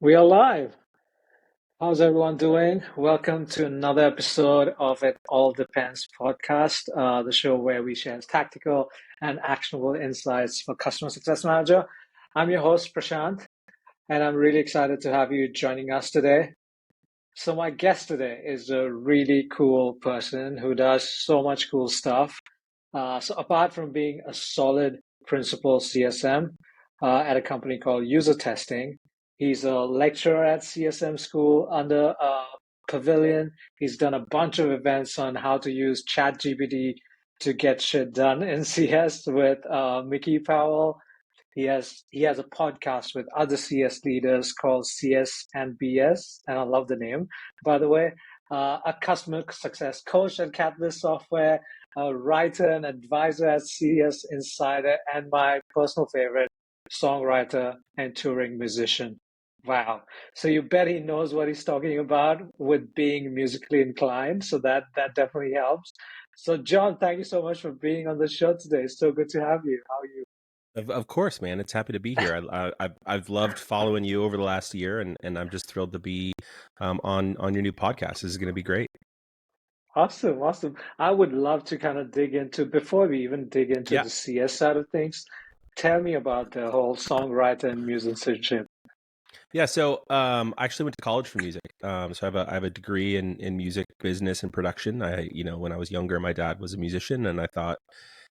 We are live. How's everyone doing? Welcome to another episode of It All Depends podcast, the show where we share tactical and actionable insights for customer success manager. I'm your host, Prashanth, and I'm really excited to have you joining us today. So my guest today is a really cool person who does so much cool stuff. So apart from being a solid principal CSM at a company called User Testing, he's a lecturer at CSM school under Pavilion. He's done a bunch of events on how to use ChatGPT to get shit done in CS with Mickey Powell. He has a podcast with other CS leaders called CS and BS, and I love the name, by the way. A customer success coach at Catalyst Software, a writer and advisor at CS Insider, and my personal favorite, songwriter and touring musician. Wow. So you bet he knows what he's talking about with being musically inclined. So that definitely helps. So John, thank you so much for being on the show today. It's so good to have you. How are you? Of course, man. It's happy to be here. I've loved following you over the last year, and I'm just thrilled to be on your new podcast. This is going to be great. Awesome, awesome. I would love to kind of dig into, before we even dig into Yeah, the CS side of things, tell me about the whole songwriter and musicianship. yeah. So I actually went to college for music. So I have a degree in music business and production. When I was younger, my dad was a musician, and I thought,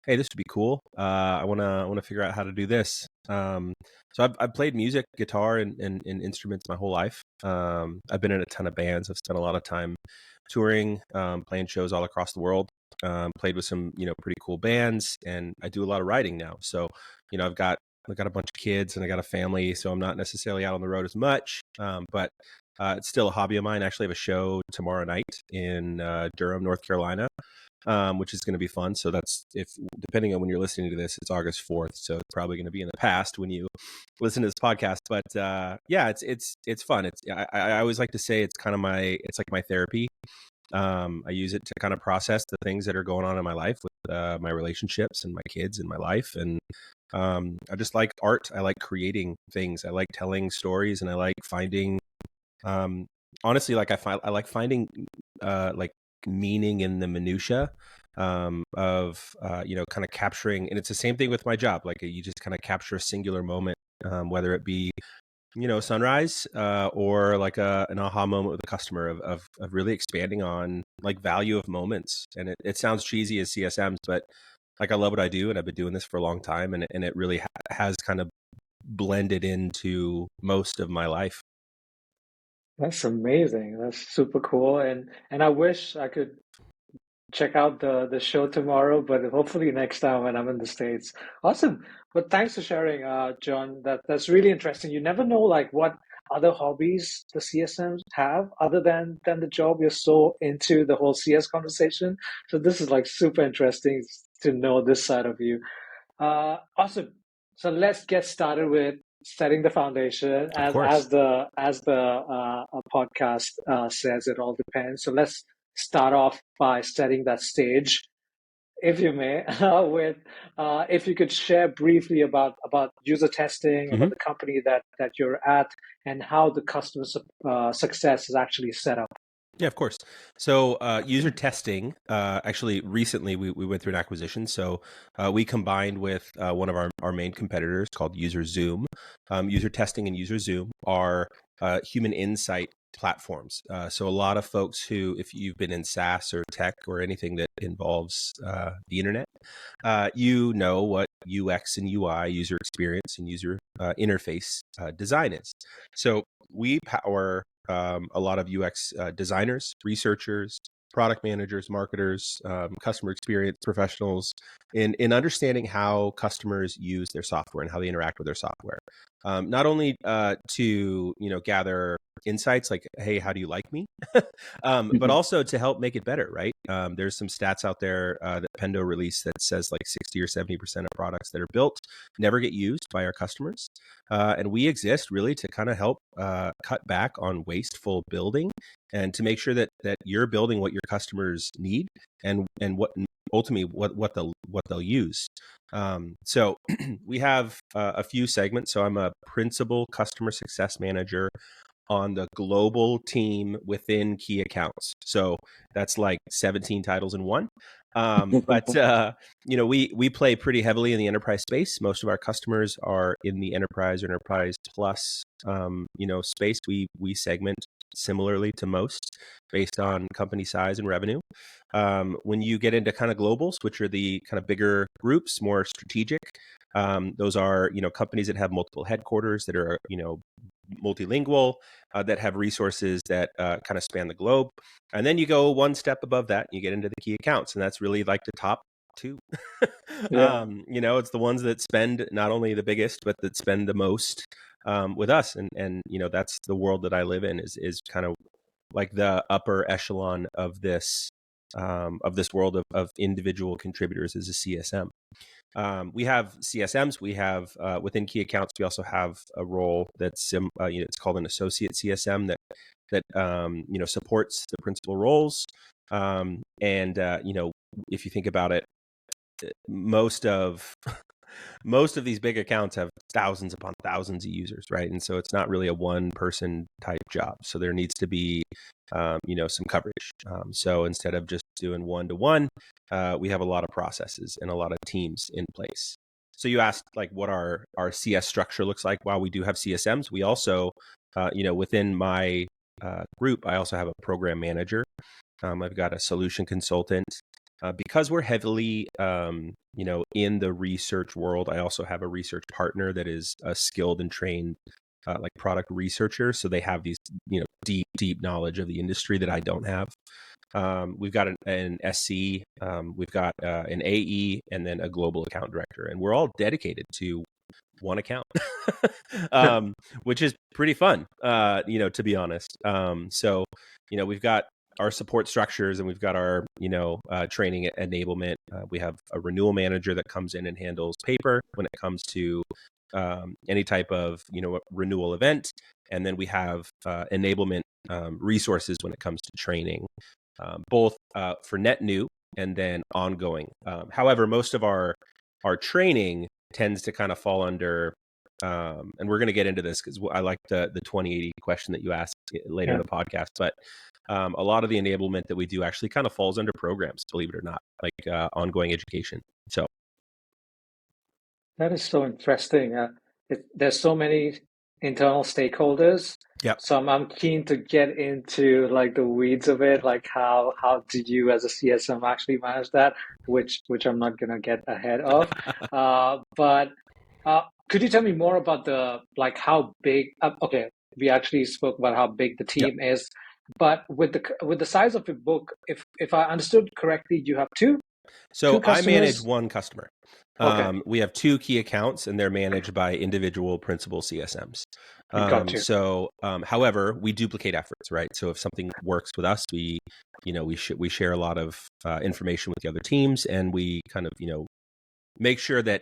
hey, this would be cool. I wanna figure out how to do this. So I've played music, guitar, and instruments my whole life. I've been in a ton of bands. I've spent a lot of time touring, playing shows all across the world. Played with some pretty cool bands, and I do a lot of writing now. So I've got a bunch of kids and I got a family, so I'm not necessarily out on the road as much. But it's still a hobby of mine. I actually have a show tomorrow night in Durham, North Carolina, which is going to be fun. So that's, if depending on when you're listening to this, it's August 4th. So it's probably going to be in the past when you listen to this podcast. But yeah, it's fun. I always like to say it's like my therapy. I use it to kind of process the things that are going on in my life with my relationships and my kids and my life. And I just like art. I like creating things. I like telling stories, and I like finding, honestly, I like finding like meaning in the minutia of kind of capturing. And it's the same thing with my job. Like you just kind of capture a singular moment, whether it be sunrise or like an aha moment with a customer of really expanding on like value of moments. And it sounds cheesy as CSMs, but like I love what I do, and I've been doing this for a long time, and it really has kind of blended into most of my life. That's amazing. That's super cool. And I wish I could check out the show tomorrow, but hopefully next time when I'm in the States. Awesome. But thanks for sharing, John. That's really interesting. You never know like what other hobbies the CSMs have other than the job. You're so into the whole CS conversation. So this is like super interesting to know this side of you. Awesome. So let's get started with setting the foundation Of as course. as the podcast says. It all depends. So let's start off by setting that stage, if you may, with if you could share briefly about user testing, about Mhm. the company that you're at, and how the customer success is actually set up. Yeah, of course. So user testing, actually recently we went through an acquisition. So we combined with one of our main competitors called User Zoom. User testing and User Zoom are human insight platforms. So a lot of folks who, if you've been in SaaS or tech or anything that involves the internet, you know what UX and UI, user experience and user interface design is. So we power a lot of UX designers, researchers, product managers, marketers, customer experience professionals in understanding how customers use their software and how they interact with their software. Not only to gather insights like, hey, how do you like me? But Mhm. also to help make it better, right? There's some stats out there that Pendo released that says like 60 or 70% of products that are built never get used by our customers. And we exist really to kind of help cut back on wasteful building and to make sure that you're building what your customers need and what ultimately what they'll use. So we have a few segments. So I'm a principal customer success manager on the global team within key accounts. So that's like 17 titles in one. But we play pretty heavily in the enterprise space. Most of our customers are in the enterprise or enterprise plus space. We segment similarly to most based on company size and revenue. When you get into kind of globals, which are the kind of bigger groups, more strategic, those are companies that have multiple headquarters that are multilingual, that have resources that kind of span the globe. And then you go one step above that, and you get into the key accounts, and that's really like the top two. Yeah. It's the ones that spend not only the biggest, but that spend the most with us. And that's the world that I live in, is kind of like the upper echelon of this world of individual contributors as a CSM. We have CSMs. We have within key accounts. We also have a role that's it's called an associate CSM that supports the principal roles. And if you think about it, most of these big accounts have thousands upon thousands of users, right? And so it's not really a one person type job. So there needs to be some coverage. So instead of just doing one to one, we have a lot of processes and a lot of teams in place. So you asked like what our CS structure looks like. While we do have CSMs, we also within my group, I also have a program manager. I've got a solution consultant. Because we're heavily, in the research world, I also have a research partner that is a skilled and trained, like product researcher. So they have these, deep knowledge of the industry that I don't have. We've got an SC, we've got an AE, and then a global account director, and we're all dedicated to one account, which is pretty fun, to be honest. So we've got our support structures, and we've got our training enablement. We have a renewal manager that comes in and handles paper when it comes to any type of renewal event, and then we have enablement resources when it comes to training, both for net new and then ongoing. However, most of our training tends to kind of fall under, and we're going to get into this because I like the 2080 question that you asked later in the podcast, but a lot of the enablement that we do actually kind of falls under programs, believe it or not, like ongoing education. So That is so interesting. There's so many internal stakeholders. yeah. So I'm keen to get into like the weeds of it, like how do you as a CSM actually manage that, which I'm not gonna get ahead of. But could you tell me more about the like how big? Okay, we actually spoke about how big the Yeah. team is, but with the size of your book, if I understood correctly, you have two So I manage customers. one customer. Okay, We have two key accounts, and they're managed by individual principal CSMs. got you. However, we duplicate efforts, right? So if something works with us, we share a lot of information with the other teams, and we kind of make sure that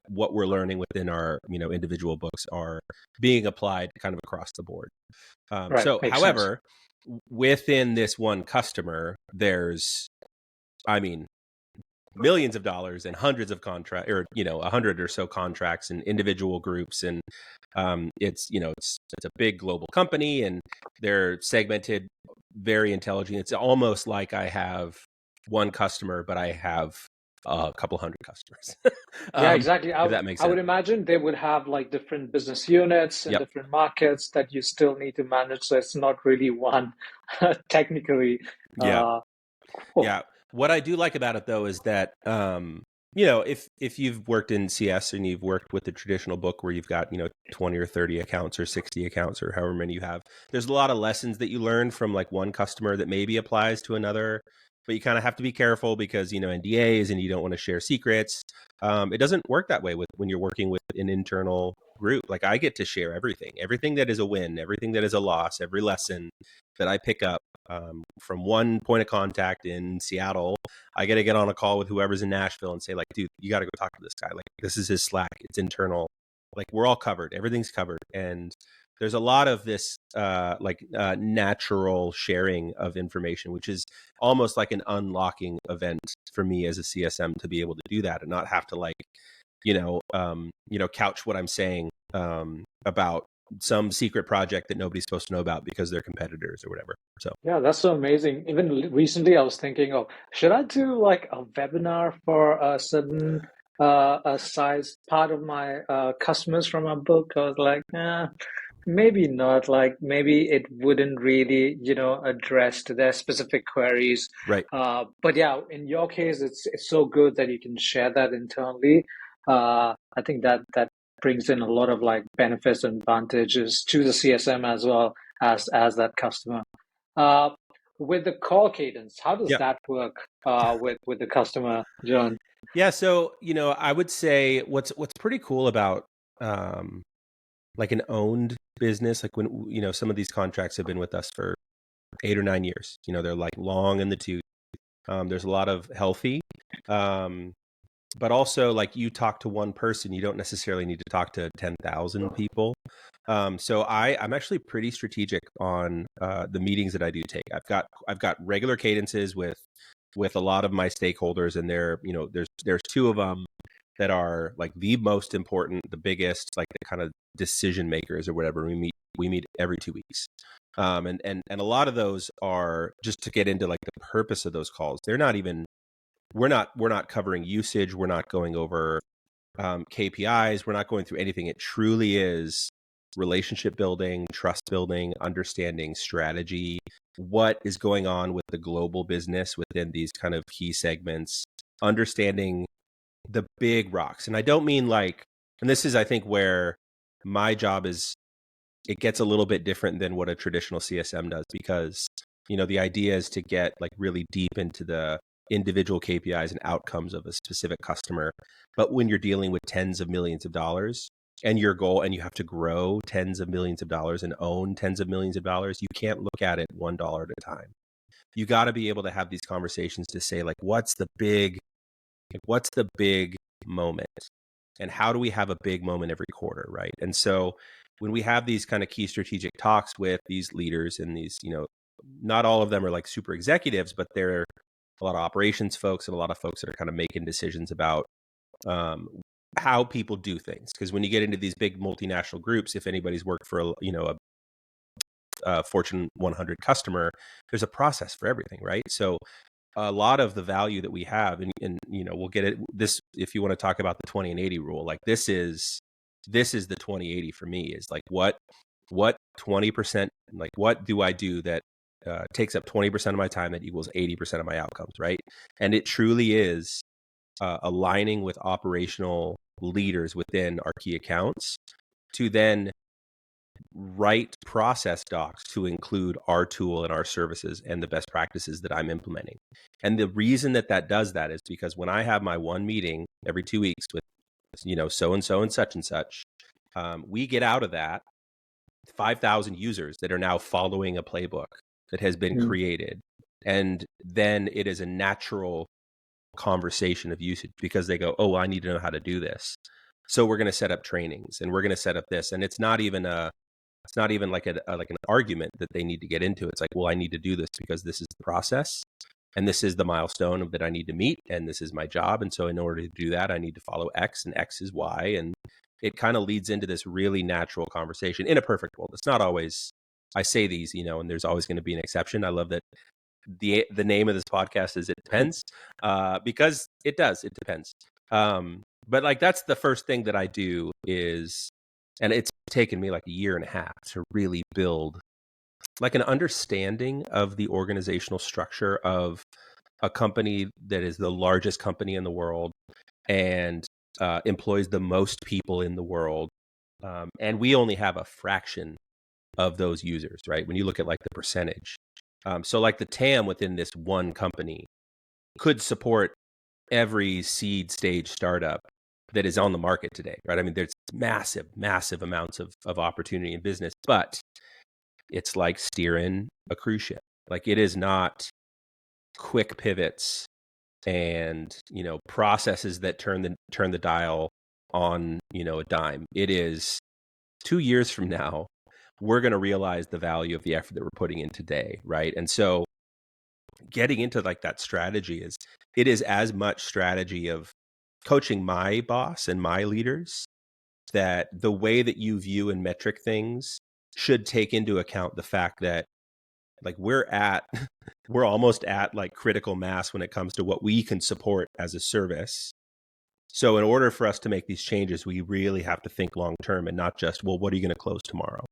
what we're learning within our individual books are being applied kind of across the board. Right, makes sense. However, within this one customer, there's, I mean, millions of dollars and hundreds of contract, or 100 or so contracts and individual groups, and it's a big global company, and they're segmented very intelligently. It's almost like I have one customer, but I have a couple hundred customers. Yeah, exactly. If that makes I sense. would imagine they would have like different business units and Yep. different markets that you still need to manage. So it's not really one technically. Yeah. Uh, cool. Yeah. What I do like about it though is that if you've worked in CS and you've worked with the traditional book where you've got 20 or 30 accounts or 60 accounts or however many you have, there's a lot of lessons that you learn from like one customer that maybe applies to another, but you kind of have to be careful because NDAs, and you don't want to share secrets. It doesn't work that way when you're working with an internal group. Like I get to share everything that is a win, everything that is a loss, every lesson that I pick up from one point of contact in Seattle. I got to get on a call with whoever's in Nashville and say like, dude, you got to go talk to this guy. Like this is his Slack. It's internal. Like we're all covered. Everything's covered. And there's a lot of this natural sharing of information, which is almost like an unlocking event for me as a CSM to be able to do that and not have to couch what I'm saying about some secret project that nobody's supposed to know about because they're competitors or whatever. So Yeah, that's so amazing. Even recently, I was thinking, oh, should I do like a webinar for a certain a size part of my customers from my book? I was like, maybe not. Like maybe it wouldn't really, address to their specific queries. right. But yeah, in your case, it's so good that you can share that internally. I think that brings in a lot of like benefits and advantages to the CSM as well as that customer. Uh, with the call cadence, how does Yeah. that work with the customer, John? Yeah. So, I would say what's pretty cool about um, like an owned business, like when, some of these contracts have been with us for 8 or 9 years, they're like long in the tooth. There's a lot of healthy, um, but also like you talk to one person, you don't necessarily need to talk to 10,000 people. So I'm actually pretty strategic on the meetings that I do take. I've got regular cadences with a lot of my stakeholders, and there's two of them that are like the most important, the biggest, like the kind of decision makers or whatever. We meet every 2 weeks. And a lot of those are just to get into like the purpose of those calls. They're not even we're not covering usage. We're not going over KPIs. We're not going through anything. It truly is relationship building, trust building, understanding strategy, what is going on with the global business within these kind of key segments, understanding the big rocks. And I don't mean like, and this is, I think, where my job is, it gets a little bit different than what a traditional CSM does, because, the idea is to get like really deep into the individual KPIs and outcomes of a specific customer. But when you're dealing with tens of millions of dollars and your goal, and you have to grow tens of millions of dollars and own tens of millions of dollars, you can't look at it $1 at a time. You got to be able to have these conversations to say, like, what's the big moment, and how do we have a big moment every quarter, right? And so when we have these kind of key strategic talks with these leaders, and these, not all of them are like super executives, but they're a lot of operations folks and a lot of folks that are kind of making decisions about um, how people do things. Because when you get into these big multinational groups, if anybody's worked for a Fortune 100 customer, there's a process for everything, right? So a lot of the value that we have, and we'll get it this, if you want to talk about the 20 and 80 rule, like this is the 20/80 for me, is like what 20%, like what do I do that takes up 20% of my time that equals 80% of my outcomes, right? And it truly is aligning with operational leaders within our key accounts to then write process docs to include our tool and our services and the best practices that I'm implementing. And the reason that does that is because when I have my one meeting every 2 weeks with, so and so and such, we get out of that 5,000 users that are now following a playbook that has been Mm. created. And then it is a natural conversation of usage, because they go, oh, well, I need to know how to do this. So we're going to set up trainings, and we're going to set up this. And it's not even like like an argument that they need to get into. It's like, well, I need to do this because this is the process, and this is the milestone that I need to meet, and this is my job. And so in order to do that, I need to follow X, and X is Y. And it kind of leads into this really natural conversation in a perfect world. It's not always, I say these, and there's always going to be an exception. I love that the name of this podcast is It Depends, because it depends. But like, that's the first thing that I do is, and it's taken me like a year and a half to really build like an understanding of the organizational structure of a company that is the largest company in the world, and employs the most people in the world. And we only have a fraction of those users, right? When you look at like the percentage. So like the TAM within this one company could support every seed stage startup that is on the market today, right? I mean, there's massive, massive amounts of opportunity in business, but it's like steering a cruise ship. Like, it is not quick pivots and, processes that turn the dial on, a dime. It is 2 years from now, we're going to realize the value of the effort that we're putting in today, right? And so getting into like that strategy it is as much strategy of coaching my boss and my leaders, that the way that you view and metric things should take into account the fact that like we're almost at like critical mass when it comes to what we can support as a service. So in order for us to make these changes, we really have to think long term and not just, well, what are you going to close tomorrow?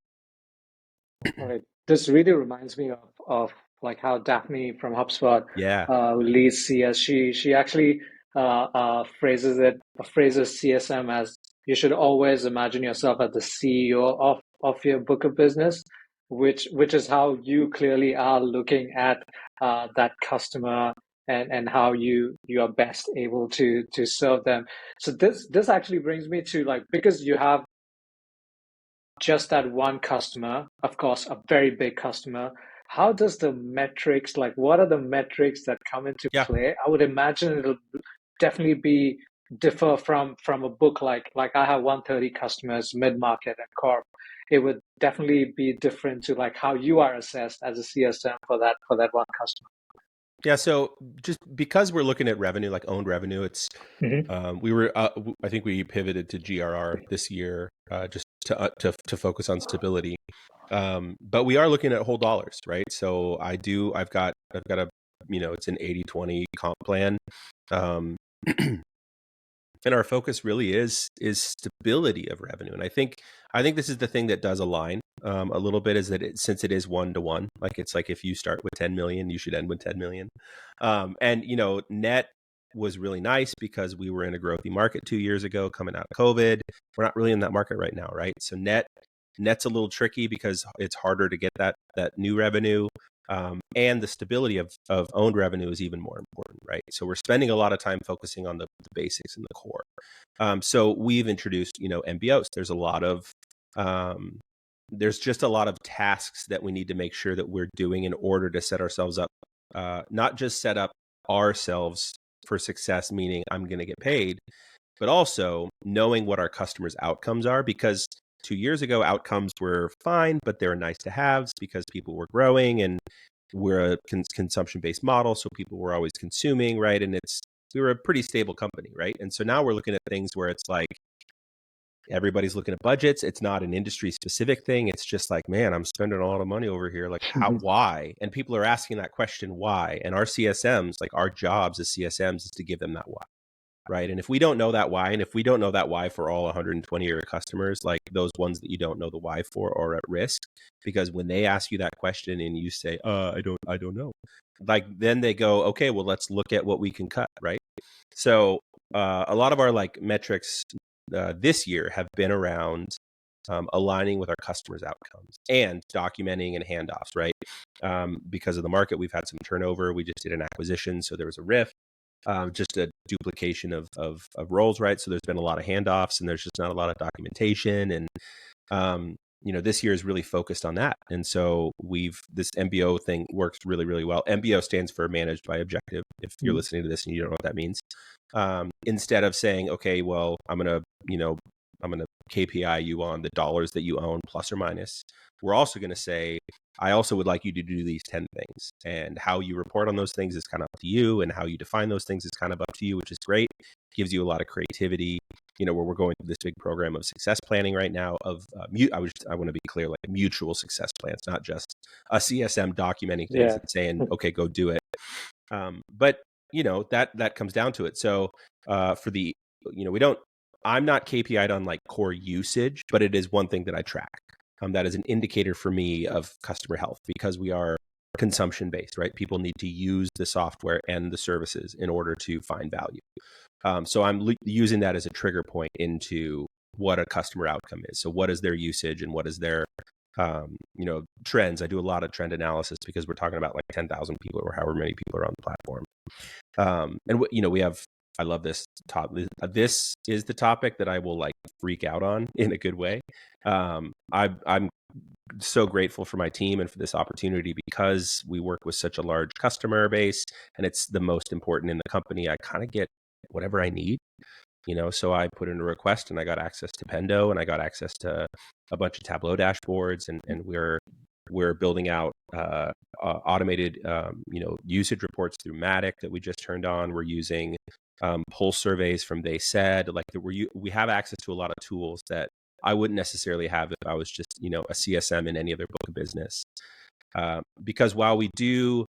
Right. This really reminds me of like how Daphne from HubSpot, Yeah. who leads CS, she actually phrases CSM as you should always imagine yourself as the CEO of your book of business, which is how you clearly are looking at that customer and how you are best able to serve them. So this actually brings me to like, because you have just that one customer, of course, a very big customer, how does the metrics, like what are the metrics that come into Yeah. play? I would imagine it'll definitely be differ from a book like I have 130 customers, mid-market and corp. It would definitely be different to like how you are assessed as a CSM for that one customer. Yeah. So just because we're looking at revenue, like owned revenue, it's Mm-hmm. we were I think we pivoted to GRR this year, just to focus on stability. But we are looking at whole dollars, right? So I've got a, it's an 80/20 comp plan. Um, and our focus really is stability of revenue. And I think this is the thing that does align a little bit, is that since it is 1-to-1, like it's like if you start with 10 million, you should end with 10 million. And net was really nice because we were in a growthy market 2 years ago coming out of COVID. We're not really in that market right now, right? So net's a little tricky because it's harder to get that new revenue. And the stability of owned revenue is even more important, right? So we're spending a lot of time focusing on the basics and the core. So we've introduced, MBOs. There's just a lot of tasks that we need to make sure that we're doing in order to set ourselves up, not just set up ourselves for success, meaning I'm going to get paid, but also knowing what our customers' outcomes are, because 2 years ago, outcomes were fine, but they were nice to haves because people were growing and we're a consumption-based model. So people were always consuming, right? And we were a pretty stable company, right? And so now we're looking at things where it's like, everybody's looking at budgets. It's not an industry specific thing. It's just like, man, I'm spending a lot of money over here. Like why? And people are asking that question, why? And our CSMs, like our jobs as CSMs is to give them that why. Right. And if we don't know that why, and if we don't know that why for all 120 of your customers, like those ones that you don't know the why for are at risk, because when they ask you that question and you say, I don't know, like then they go, okay, well, let's look at what we can cut. Right. So a lot of our like metrics this year have been around aligning with our customers' outcomes and documenting and handoffs, right? Because of the market, we've had some turnover. We just did an acquisition, so there was a rift. Just a duplication of roles, right? So there's been a lot of handoffs and there's just not a lot of documentation. And, this year is really focused on that. And so this MBO thing works really, really well. MBO stands for managed by objective. If you're listening to this and you don't know what that means, instead of saying, okay, well, I'm going to KPI you on the dollars that you own plus or minus. We're also going to say, I also would like you to do these 10 things, and how you report on those things is kind of up to you, and how you define those things is kind of up to you, which is great. Gives you a lot of creativity, where we're going through this big program of success planning right now of, I want to be clear, like mutual success plans, not just a CSM documenting things Yeah. and saying, okay, go do it. But that comes down to it. So for the, I'm not KPI'd on like core usage, but it is one thing that I track. That is an indicator for me of customer health, because we are consumption based, right? People need to use the software and the services in order to find value. So I'm using that as a trigger point into what a customer outcome is. So what is their usage and what is their trends? I do a lot of trend analysis because we're talking about like 10,000 people or however many people are on the platform. And we have, I love this topic. This is the topic that I will like freak out on in a good way. I'm so grateful for my team and for this opportunity, because we work with such a large customer base and it's the most important in the company. I kind of get whatever I need. So I put in a request and I got access to Pendo and I got access to a bunch of Tableau dashboards, and we're building out automated usage reports through Matic that we just turned on. We're using pulse surveys from They Said. Like we have access to a lot of tools that I wouldn't necessarily have if I was just a CSM in any other book of business. Because while we do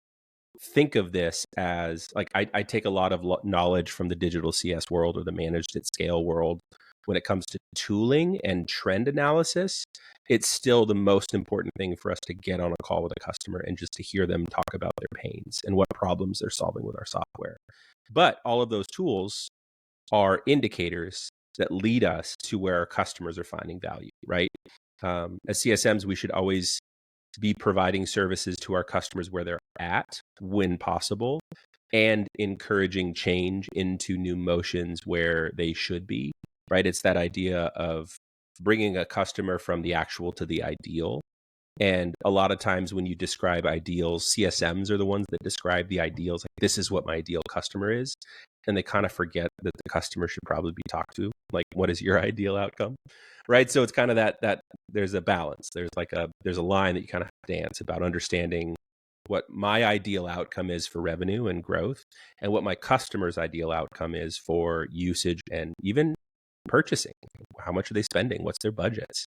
think of this as like, I take a lot of knowledge from the digital CS world or the managed at scale world. When it comes to tooling and trend analysis, it's still the most important thing for us to get on a call with a customer and just to hear them talk about their pains and what problems they're solving with our software. But all of those tools are indicators that lead us to where our customers are finding value, right? As CSMs, we should always be providing services to our customers where they're at when possible, and encouraging change into new motions where they should be, right? It's that idea of bringing a customer from the actual to the ideal. And a lot of times when you describe ideals, CSMs are the ones that describe the ideals. Like, this is what my ideal customer is. And they kind of forget that the customer should probably be talked to. Like, what is your ideal outcome? Right. So it's kind of that there's a balance. There's a line that you kind of have to dance about understanding what my ideal outcome is for revenue and growth, and what my customer's ideal outcome is for usage and even purchasing. How much are they spending? What's their budgets?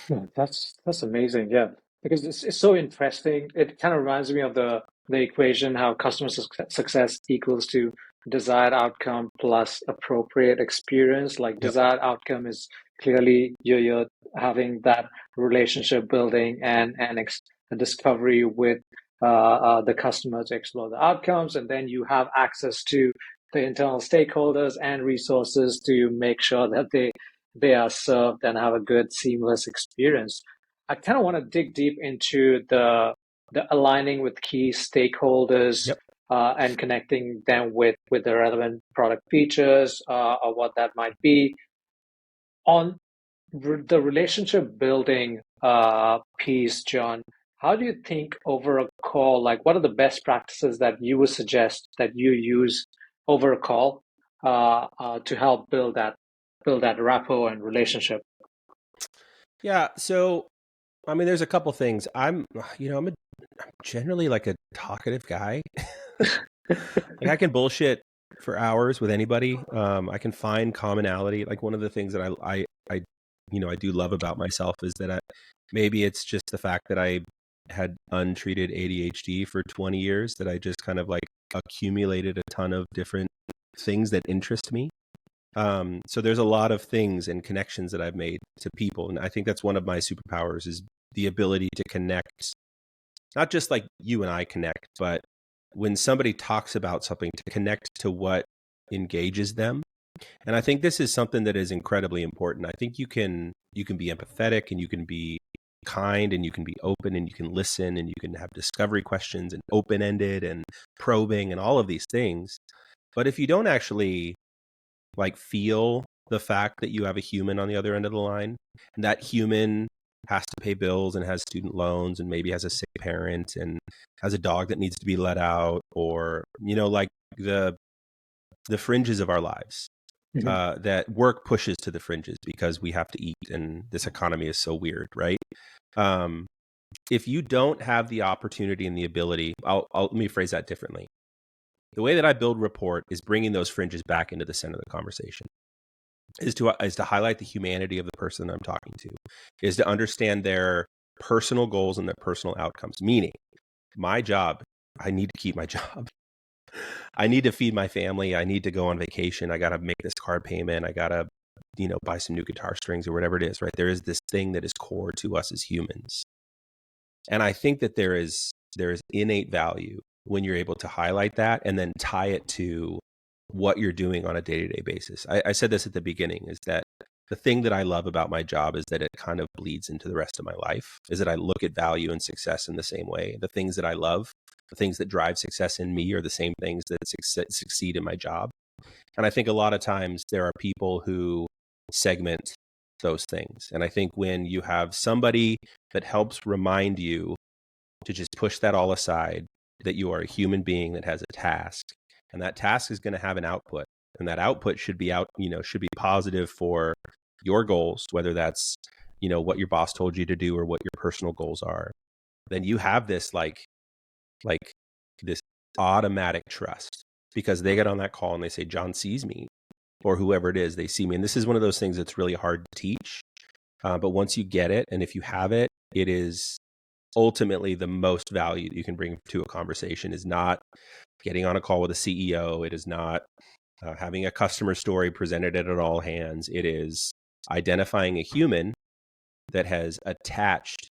Yeah, that's amazing. Yeah, because it's so interesting. It kind of reminds me of the equation how customer success equals to desired outcome plus appropriate experience. Like Yep. desired outcome is clearly you're having that relationship building and a discovery with the customer to explore the outcomes, and then you have access to the internal stakeholders and resources to make sure that they are served and have a good seamless experience. I kind of want to dig deep into the aligning with key stakeholders Yep. and connecting them with the relevant product features or what that might be on the relationship building piece, John. How do you think over a call, like what are the best practices that you would suggest that you use over a call to help build that rapport and relationship? Yeah. So, I mean, there's a couple things. I'm generally like a talkative guy. Like, I can bullshit for hours with anybody. I can find commonality. Like, one of the things that I do love about myself is that maybe it's just the fact that I had untreated ADHD for 20 years, that I just kind of like accumulated a ton of different things that interest me. So there's a lot of things and connections that I've made to people. And I think that's one of my superpowers, is the ability to connect, not just like you and I connect, but when somebody talks about something, to connect to what engages them. And I think this is something that is incredibly important. I think you can be empathetic, and you can be kind, and you can be open, and you can listen, and you can have discovery questions and open-ended and probing and all of these things. But if you don't actually like feel the fact that you have a human on the other end of the line, and that human has to pay bills and has student loans and maybe has a sick parent and has a dog that needs to be let out, or like the fringes of our lives, Mhm. that work pushes to the fringes because we have to eat and this economy is so weird, right? um, if you don't have the opportunity and the ability, let me phrase that differently. The way that I build rapport is bringing those fringes back into the center of the conversation, is to highlight the humanity of the person I'm talking to, is to understand their personal goals and their personal outcomes. Meaning, my job, I need to keep my job. I need to feed my family. I need to go on vacation. I got to make this card payment. I got to, buy some new guitar strings or whatever it is, right? There is this thing that is core to us as humans. And I think that there is innate value when you're able to highlight that and then tie it to what you're doing on a day-to-day basis. I said this at the beginning, is that the thing that I love about my job is that it kind of bleeds into the rest of my life, is that I look at value and success in the same way. The things that I love, the things that drive success in me, are the same things that succeed in my job. And I think a lot of times there are people who segment those things. And I think when you have somebody that helps remind you to just push that all aside, that you are a human being that has a task, and that task is going to have an output. and that output should be should be positive for your goals, whether that's, what your boss told you to do or what your personal goals are, then you have this like this automatic trust because they get on that call and they say, John sees me, or whoever it is, they see me. And this is one of those things that's really hard to teach. But once you get it, and if you have it, it is ultimately the most value that you can bring to a conversation. Is not getting on a call with a CEO. It is not having a customer story presented at all hands. It is identifying a human that has attached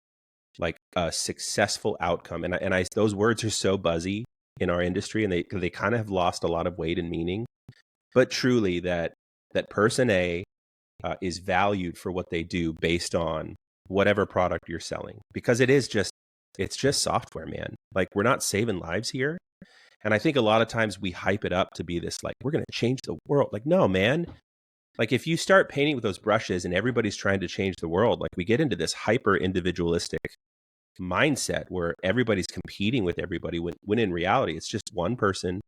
like a successful outcome. And I those words are so buzzy in our industry, and they kind of have lost a lot of weight and meaning. But truly, that person A is valued for what they do based on whatever product you're selling, because it's just software, man. Like, we're not saving lives here. And I think a lot of times we hype it up to be this, like, we're going to change the world. Like, no, man. Like, if you start painting with those brushes and everybody's trying to change the world, like, we get into this hyper individualistic mindset where everybody's competing with everybody, when in reality, it's just one person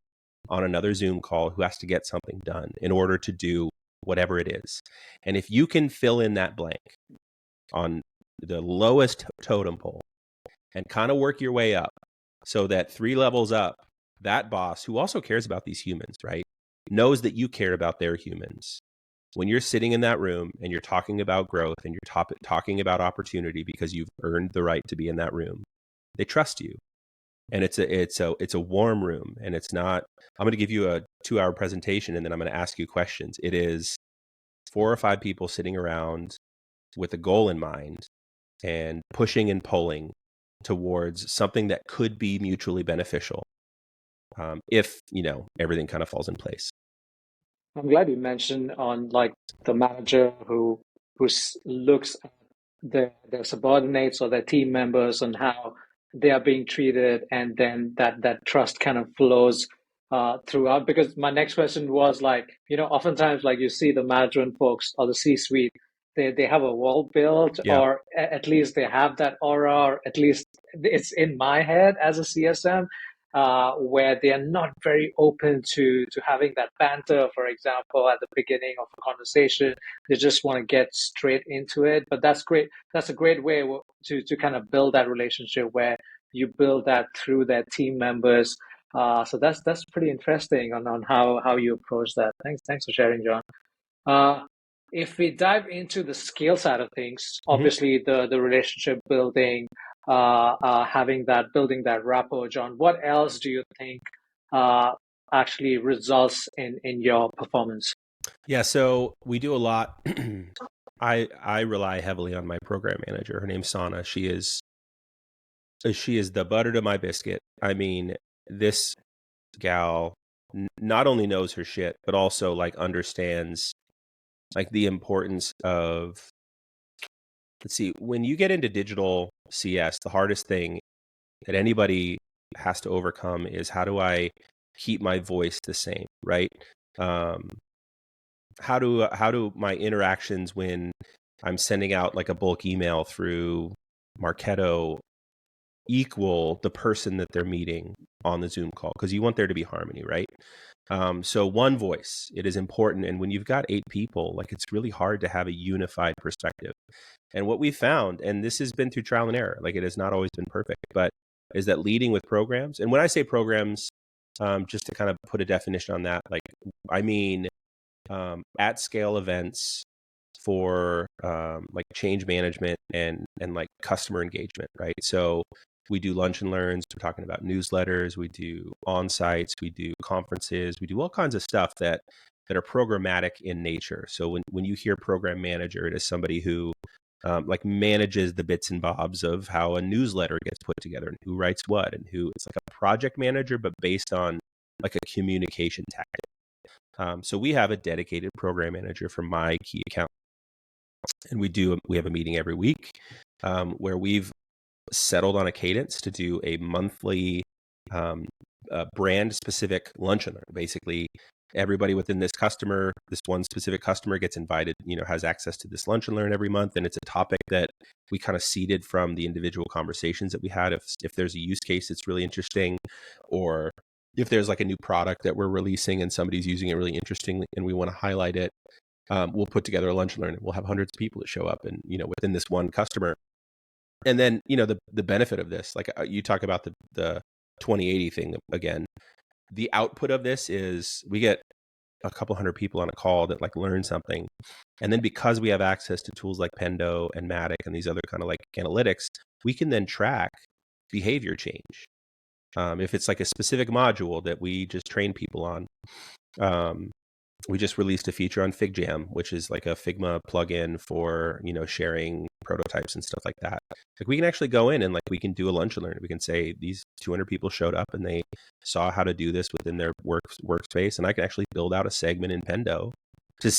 on another Zoom call who has to get something done in order to do whatever it is. And if you can fill in that blank on the lowest totem pole and kind of work your way up so that 3 levels up, that boss who also cares about these humans, right, knows that you care about their humans. When you're sitting in that room and you're talking about growth and you're talking about opportunity because you've earned the right to be in that room, they trust you. And it's a warm room, and it's not, I'm going to give you a 2-hour presentation and then I'm going to ask you questions. It is 4 or 5 people sitting around with a goal in mind and pushing and pulling towards something that could be mutually beneficial, if everything kind of falls in place. I'm glad you mentioned on like the manager who looks at their subordinates or their team members and how they are being treated, and then that trust kind of flows throughout. Because my next question was like, oftentimes like you see the management folks or the C-suite, they have a wall built, Yeah. or at least they have that aura, or at least it's in my head as a CSM, where they are not very open to having that banter, for example, at the beginning of a conversation. They just want to get straight into it. But that's great. That's a great way to kind of build that relationship where you build that through their team members. So that's pretty interesting on how you approach that. Thanks for sharing, John. Uh, if we dive into the skill side of things, Mm-hmm. obviously the relationship building, building that rapport, John. What else do you think uh, actually results in your performance? Yeah, so we do a lot. I rely heavily on my program manager. Her name's Sana. She is the butter to my biscuit. I mean, this gal not only knows her shit, but also like understands like the importance of, let's see, when you get into digital CS, the hardest thing that anybody has to overcome is, how do I keep my voice the same, right? Um, how do my interactions when I'm sending out like a bulk email through Marketo equal the person that they're meeting on the Zoom call? Because you want there to be harmony, right? So one voice, it is important. And when you've got 8 people, like, it's really hard to have a unified perspective. And what we found, and this has been through trial and error, like, it has not always been perfect, but is that leading with programs. And when I say programs, just to kind of put a definition on that, like, I mean, at scale events for like change management and like customer engagement, right? So we do lunch and learns. We're talking about newsletters. We do on-sites. We do conferences. We do all kinds of stuff that are programmatic in nature. So when you hear program manager, it is somebody who like manages the bits and bobs of how a newsletter gets put together and who writes what, and who, it's like a project manager, but based on like a communication tactic. So we have a dedicated program manager for my key account, and we have a meeting every week where we've settled on a cadence to do a monthly brand specific lunch and learn. Basically, everybody within this one specific customer gets invited, has access to this lunch and learn every month. And it's a topic that we kind of seeded from the individual conversations that we had. If there's a use case that's really interesting, or if there's like a new product that we're releasing and somebody's using it really interestingly and we want to highlight it, we'll put together a lunch and learn, and we'll have hundreds of people that show up and, within this one customer. And then, the benefit of this, like you talk about the 2080 thing again, the output of this is we get a couple hundred people on a call that like learn something. And then because we have access to tools like Pendo and Matic and these other kind of like analytics, we can then track behavior change. If it's like a specific module that we just train people on, we just released a feature on FigJam, which is like a Figma plugin for, sharing prototypes and stuff like that. Like we can actually go in and like we can do a lunch and learn. We can say these 200 people showed up and they saw how to do this within their workspace, and I can actually build out a segment in Pendo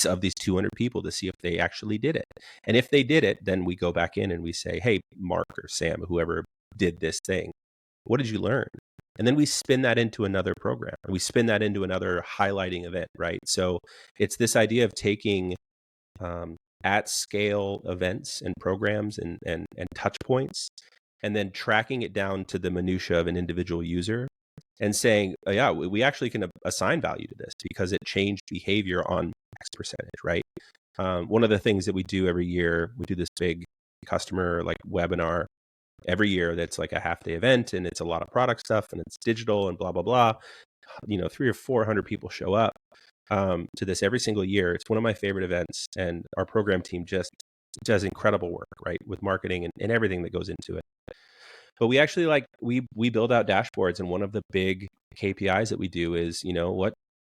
of these 200 people to see if they actually did it. And if they did it, then we go back in and we say, hey, Mark or Sam, whoever did this thing, what did you learn? And then we spin that into another program. We spin that into another highlighting event, right? So it's this idea of taking at scale events and programs and touch points, and then tracking it down to the minutia of an individual user and saying, oh, yeah, we actually can assign value to this because it changed behavior on X percentage, right? One of the things that we do every year, we do this big customer like webinar every year that's like a half-day event, and it's a lot of product stuff and it's digital and blah blah blah. 300 or 400 people show up to this every single year. It's one of my favorite events, and our program team just does incredible work, right, with marketing and everything that goes into it. But we actually we build out dashboards, and one of the big KPIs that we do is,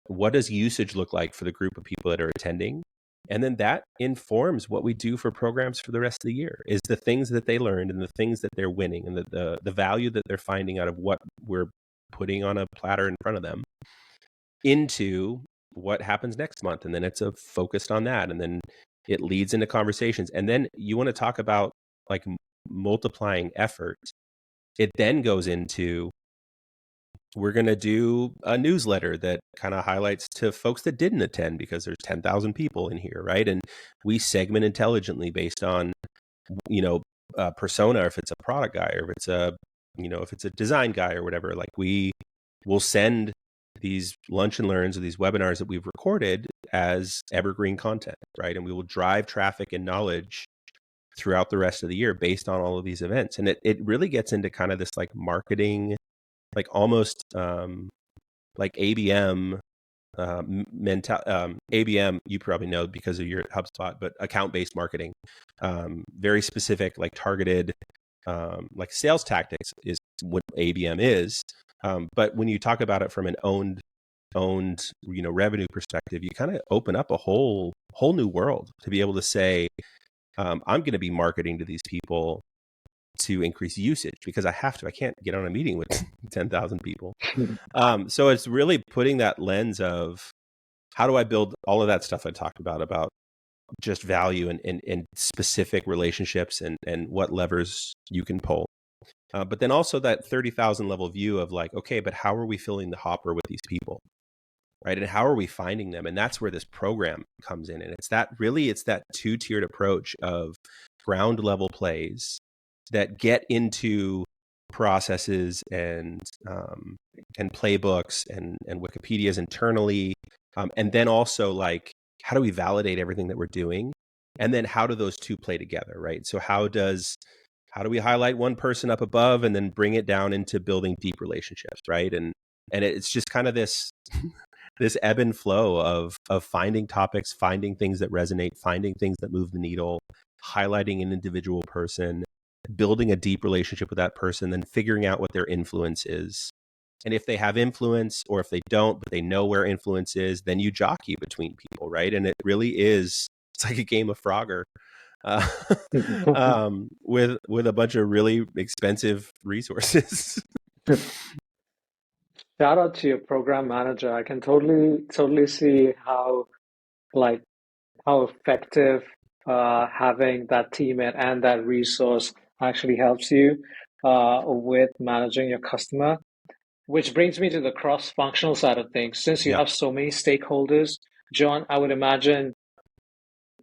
what does usage look like for the group of people that are attending? And then that informs what we do for programs for the rest of the year, is the things that they learned and the things that they're winning and the value that they're finding out of what we're putting on a platter in front of them into what happens next month. And then it's focused on that. And then it leads into conversations. And then you want to talk about like multiplying effort. It then goes into, we're going to do a newsletter that kind of highlights to folks that didn't attend because there's 10,000 people in here, right? And we segment intelligently based on, persona, if it's a product guy or if it's a design guy or whatever. Like we will send these lunch and learns or these webinars that we've recorded as evergreen content, right? And we will drive traffic and knowledge throughout the rest of the year based on all of these events. And it really gets into kind of this like marketing, like almost like ABM ABM, you probably know because of your HubSpot, but account-based marketing, very specific, like targeted, like sales tactics is what ABM is. But when you talk about it from an owned, revenue perspective, you kind of open up a whole new world to be able to say, I'm going to be marketing to these people to increase usage because I have to. I can't get on a meeting with 10,000 people. So it's really putting that lens of how do I build all of that stuff I talked about just value and specific relationships and what levers you can pull. But then also that 30,000 level view of like, okay, but how are we filling the hopper with these people? Right. And how are we finding them? And that's where this program comes in. And it's that two-tiered approach of ground level plays that get into processes and playbooks and Wikipedias internally. And then also like, how do we validate everything that we're doing? And then how do those two play together, right? So how do we highlight one person up above and then bring it down into building deep relationships, right? And it's just kind of this this ebb and flow of finding topics, finding things that resonate, finding things that move the needle, highlighting an individual person, building a deep relationship with that person, then figuring out what their influence is. And if they have influence or if they don't, but they know where influence is, then you jockey between people, right? And it really is, it's like a game of Frogger with a bunch of really expensive resources. Shout out to your program manager. I can totally see how effective having that teammate and that resource actually helps you with managing your customer. Which brings me to the cross-functional side of things. Since you Yeah. have so many stakeholders, John, I would imagine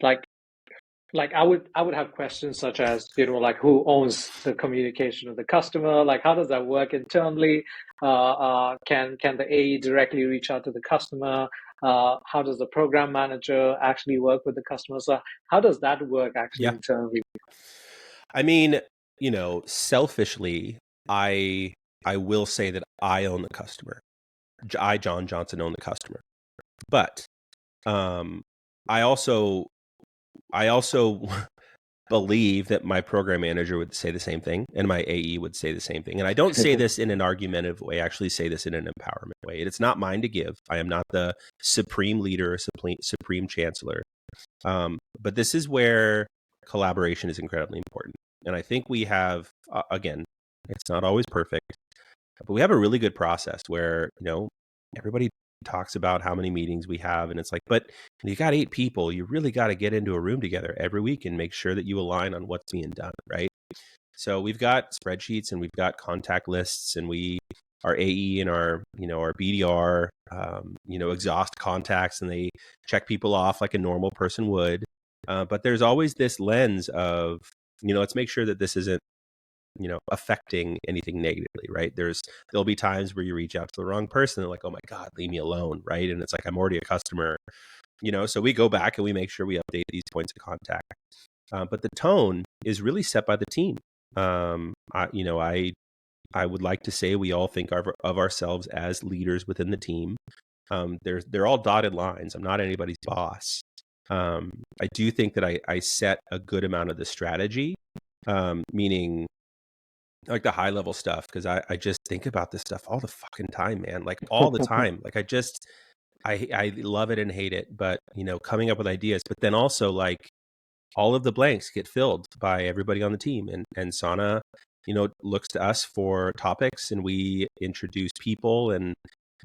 like like I would have questions such as, like who owns the communication with the customer? Like how does that work internally? Can the AE directly reach out to the customer? How does the program manager actually work with the customer? So how does that work actually Yeah. internally? I mean, selfishly, I I will say that I own the customer. I, Jon Johnson, own the customer. But um, I also I also believe that my program manager would say the same thing and my AE would say the same thing. And I don't say this in an argumentative way. I actually say this in an empowerment way. It's not mine to give. I am not the supreme leader or supreme chancellor. But this is where collaboration is incredibly important. And I think we have, again, it's not always perfect, but we have a really good process where, everybody talks about how many meetings we have. And it's like, but you got 8 people, you really got to get into a room together every week and make sure that you align on what's being done, right? So we've got spreadsheets and we've got contact lists, and our AE and our BDR, exhaust contacts, and they check people off like a normal person would. But there's always this lens of, let's make sure that this isn't, affecting anything negatively, right? There'll be times where you reach out to the wrong person. They're like, oh my God, leave me alone, right? And it's like, I'm already a customer, so we go back and we make sure we update these points of contact. But the tone is really set by the team. I would like to say we all think of ourselves as leaders within the team. They're all dotted lines. I'm not anybody's boss. I do think that I set a good amount of the strategy, meaning like the high level stuff, because I just think about this stuff all the fucking time, man. Like all the time. Like I love it and hate it, but coming up with ideas, but then also like all of the blanks get filled by everybody on the team. And Sana, looks to us for topics, and we introduce people, and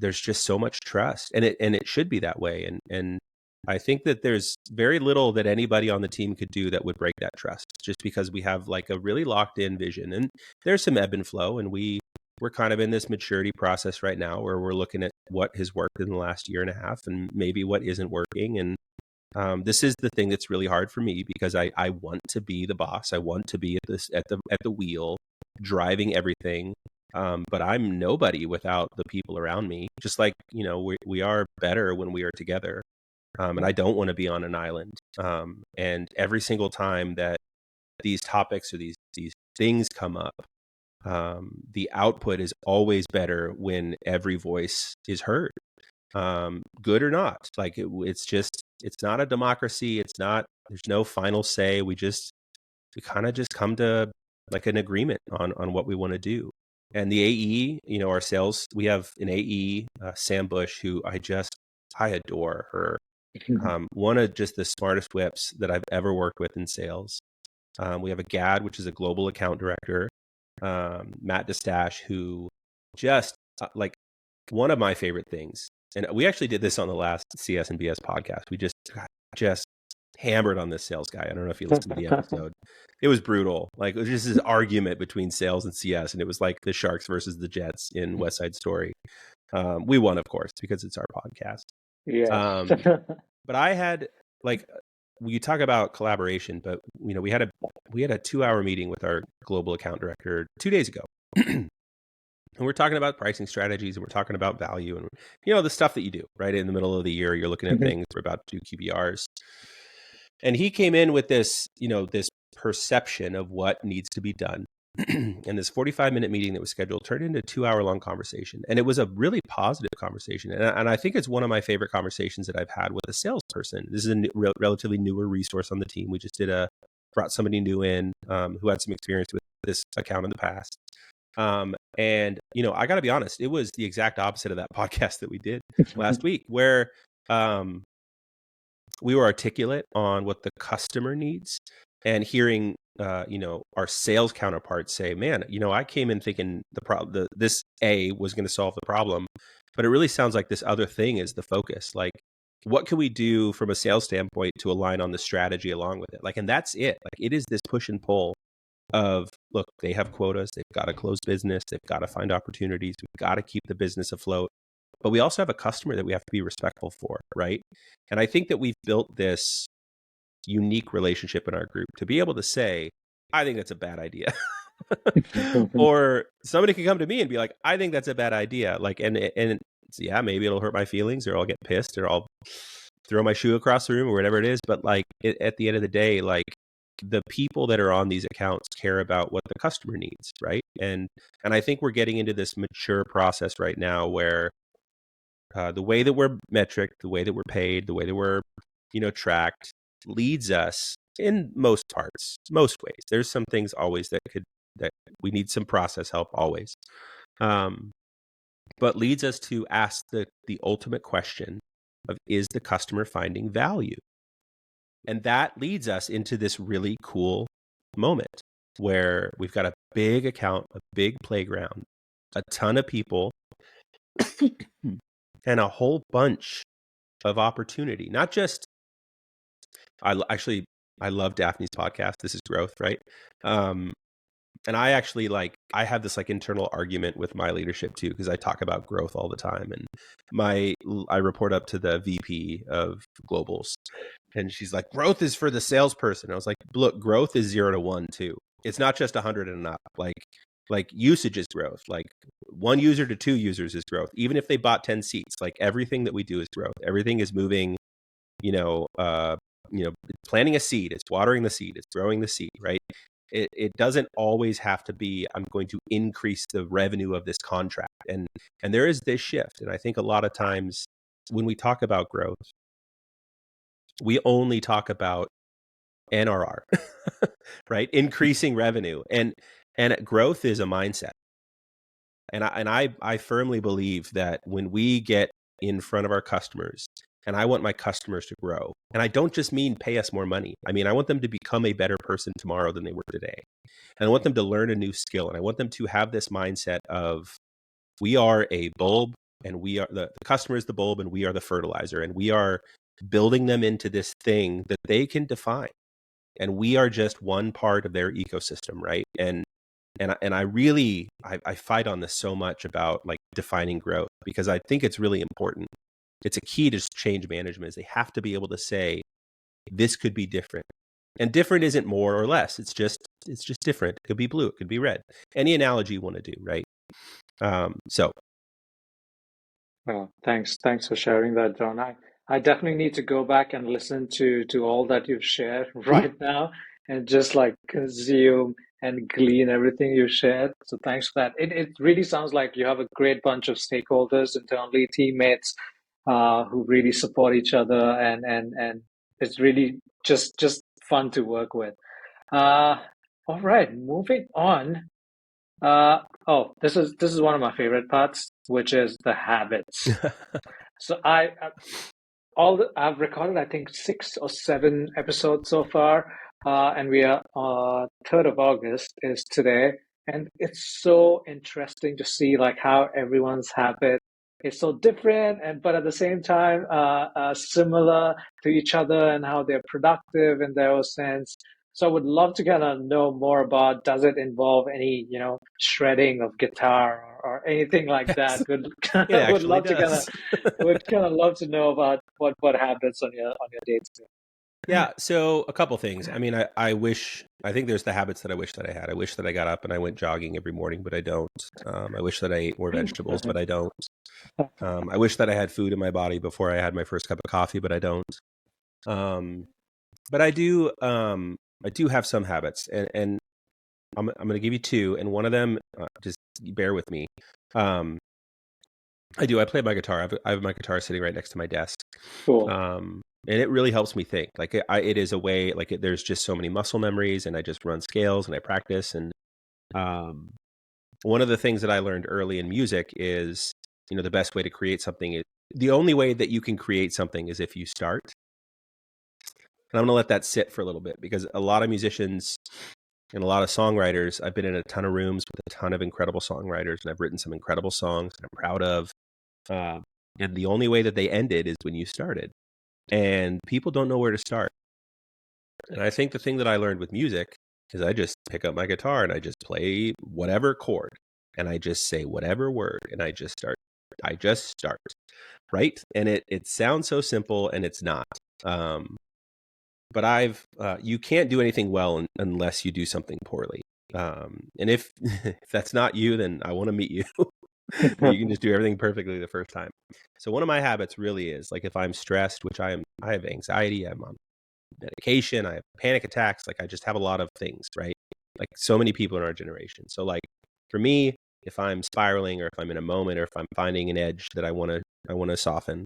there's just so much trust, and it should be that way. And I think that there's very little that anybody on the team could do that would break that trust, just because we have like a really locked in vision. And there's some ebb and flow, and we're kind of in this maturity process right now where we're looking at what has worked in the last year and a half and maybe what isn't working. And this is the thing that's really hard for me, because I want to be the boss. I want to be at the wheel, driving everything. But I'm nobody without the people around me. Just like, we are better when we are together. And I don't want to be on an island. And every single time that these topics or these things come up, the output is always better when every voice is heard, good or not. Like it's not a democracy. There's no final say. We kind of just come to like an agreement on what we want to do. And the AE, our sales, we have an AE, Sam Bush, who I adore her. One of just the smartest whips that I've ever worked with in sales. We have a GAD, which is a global account director, Matt Distache, who just like one of my favorite things. And we actually did this on the last CS and BS podcast. We just hammered on this sales guy. I don't know if you listened to the episode. It was brutal. Like it was just this argument between sales and CS, and it was like the Sharks versus the Jets in West Side Story. We won, of course, because it's our podcast. Yeah. But I had like, you talk about collaboration, but we had a 2-hour meeting with our global account director 2 days ago. And we're talking about pricing strategies, and we're talking about value, and the stuff that you do right in the middle of the year. You're looking at things. We're about to do QBRs, and he came in with this, this perception of what needs to be done. And this 45-minute meeting that was scheduled turned into a 2-hour-long conversation, and it was a really positive conversation. And I think it's one of my favorite conversations that I've had with a salesperson. This is a relatively newer resource on the team. We just brought somebody new in, who had some experience with this account in the past. And I got to be honest, it was the exact opposite of that podcast that we did last week, where we were articulate on what the customer needs, and hearing our sales counterparts say, man, I came in thinking this A was going to solve the problem, but it really sounds like this other thing is the focus. Like, what can we do from a sales standpoint to align on the strategy along with it? Like, and that's it. Like, it is this push and pull of, look, they have quotas, they've got to close business, they've got to find opportunities, we've got to keep the business afloat, but we also have a customer that we have to be respectful for, right? And I think that we've built this unique relationship in our group to be able to say, I think that's a bad idea. Or somebody can come to me and be like, I think that's a bad idea. Like, and yeah, maybe it'll hurt my feelings, or I'll get pissed, or I'll throw my shoe across the room, or whatever it is. But like, at the end of the day, like, the people that are on these accounts care about what the customer needs, right? And I think we're getting into this mature process right now where the way that we're metric, the way that we're paid, the way that we're, tracked, leads us in most parts, most ways. There's some things always that we need some process help always, but leads us to ask the ultimate question of, is the customer finding value? And that leads us into this really cool moment where we've got a big account, a big playground, a ton of people, and a whole bunch of opportunity. Not just, I love Daphne's podcast. This is growth, right? And I actually I have this internal argument with my leadership too, because I talk about growth all the time. And I report up to the VP of globals, and she's like, growth is for the salesperson. I was like, look, growth is 0 to 1 too. It's not just 100 and up. Like usage is growth. Like 1 user to 2 users is growth. Even if they bought 10 seats, like everything that we do is growth. Everything is moving, planting a seed, it's watering the seed, it's growing the seed, right? It doesn't always have to be, I'm going to increase the revenue of this contract. And there is this shift. And I think a lot of times when we talk about growth, we only talk about NRR, right? Increasing revenue. And growth is a mindset. And I firmly believe that when we get in front of our customers, and I want my customers to grow, and I don't just mean pay us more money. I mean, I want them to become a better person tomorrow than they were today. And I want them to learn a new skill. And I want them to have this mindset of, we are a bulb, and we are the customer is the bulb, and we are the fertilizer. And we are building them into this thing that they can define. And we are just one part of their ecosystem, right? And I really fight on this so much about defining growth, because I think it's really important. It's a key to change management, is they have to be able to say, this could be different. And different isn't more or less. It's just different. It could be blue. It could be red. Any analogy you want to do, right? So. Well, thanks for sharing that, John. I definitely need to go back and listen to all that you've shared right now, and just consume and glean everything you've shared. So thanks for that. It really sounds like you have a great bunch of stakeholders internally, teammates, who really support each other, and it's really just fun to work with. All right, moving on. This is one of my favorite parts, which is the habits. So I've recorded, I think, 6 or 7 episodes so far, and we are 3rd of August is today, and it's so interesting to see how everyone's habit is so different, but at the same time similar to each other, and how they're productive in their own sense. So I would love to kind of know more about, does it involve any, shredding of guitar, or anything like that? Yes, Would it would actually love to kind of does. would kind of love to know about what happens on your dates too. Yeah. So a couple things. I mean, I think there's the habits that I wish that I had. I wish that I got up and I went jogging every morning, but I don't. I wish that I ate more vegetables, but I don't. I wish that I had food in my body before I had my first cup of coffee, but I don't. But I do. I do have some habits, and I'm going to give you 2, and one of them, just bear with me. I do. I play my guitar. I have my guitar sitting right next to my desk. Cool. And it really helps me think. It is a way. There's just so many muscle memories, and I just run scales and I practice. And one of the things that I learned early in music is, the best way to create something is, the only way that you can create something is if you start. And I'm going to let that sit for a little bit, because a lot of musicians and a lot of songwriters, I've been in a ton of rooms with a ton of incredible songwriters, and I've written some incredible songs that I'm proud of. And the only way that they ended is when you started. And people don't know where to start. And I think the thing that I learned with music is, I just pick up my guitar and I just play whatever chord, and I just say whatever word, and I just start. Right? And it sounds so simple, and it's not. but you can't do anything well unless you do something poorly. And if if that's not you, then I want to meet you. That you can just do everything perfectly the first time. So one of my habits really is like if I'm stressed, which I have anxiety, I'm on medication, I have panic attacks, like I just have a lot of things, right? Like so many people in our generation. So like for me, if I'm spiraling or if I'm in a moment or if I'm finding an edge that I want to soften,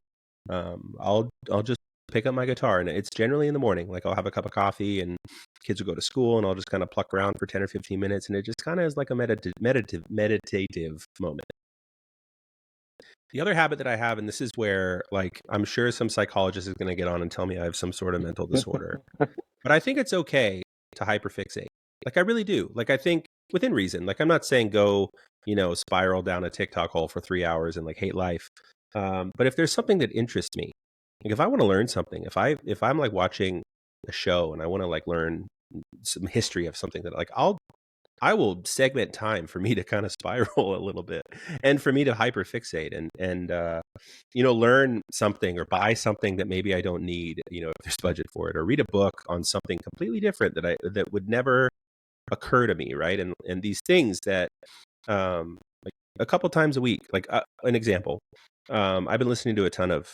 I'll just pick up my guitar, and it's generally in the morning. Like I'll have a cup of coffee and kids will go to school, and I'll just kind of pluck around for 10 or 15 minutes, and it just kind of is like a meditative moment. The other habit that I have, and this is where like I'm sure some psychologist is going to get on and tell me I have some sort of mental disorder, but I think it's okay to hyperfixate. Like I really do. Like I think within reason. Like I'm not saying go, spiral down a TikTok hole for 3 hours and like hate life. But if there's something that interests me, like if I want to learn something, if I'm like watching a show and I want to like learn some history of something that like I will segment time for me to kind of spiral a little bit and for me to hyperfixate and learn something or buy something that maybe I don't need, if there's budget for it, or read a book on something completely different that would never occur to me, right? And these things that like a couple times a week, like an example, I've been listening to a ton of